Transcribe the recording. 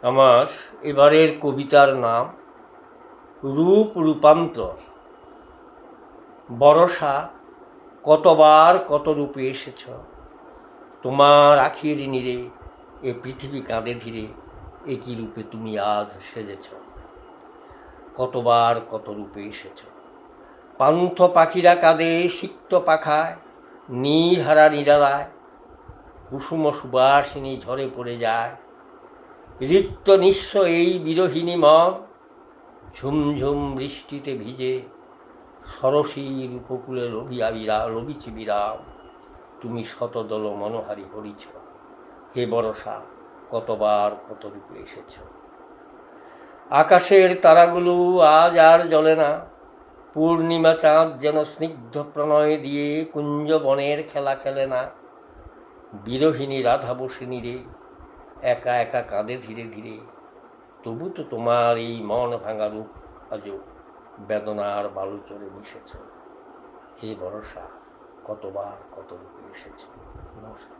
আমার এবারের কবিতার নাম রূপ রূপান্তর। বরষা, কতবার কত রূপে এসেছ, তোমার আখির নীড়ে এ পৃথিবী কাঁদে ধীরে, একই রূপে তুমি আজ সেজেছ। কতবার কত রূপে এসেছ, পান্থ পাখিরা কাঁদে সিক্ত পাখায়, নীরহারা নিরালায়, কুসুম সুবাসিনী ঝরে পড়ে যায়। রিক্ত নিঃস্ব এই বিরহিণী মন, ঝুমঝুম বৃষ্টিতে ভিজে সরসীর উপকূলে লবিছি বিরাম। তুমি শতদল মনোহারী হরিছ, হে বরষা, কতবার কত রূপে এসেছ। আকাশের তারাগুলো আজ আর জ্বলে না, পূর্ণিমা চাঁদ যেন স্নিগ্ধ প্রণয় দিয়ে কুঞ্জ বনের খেলা খেলে না। বিরহিণী রাধা বসিনী রে, একা একা কাঁদে ধীরে ধীরে, তবু তো তোমার এই মন ভাঙা রূপ আজও বেদনার বালুচরে মিশেছ। হে বরষা, কতবার কত রূপে এসেছ। নমস্কার।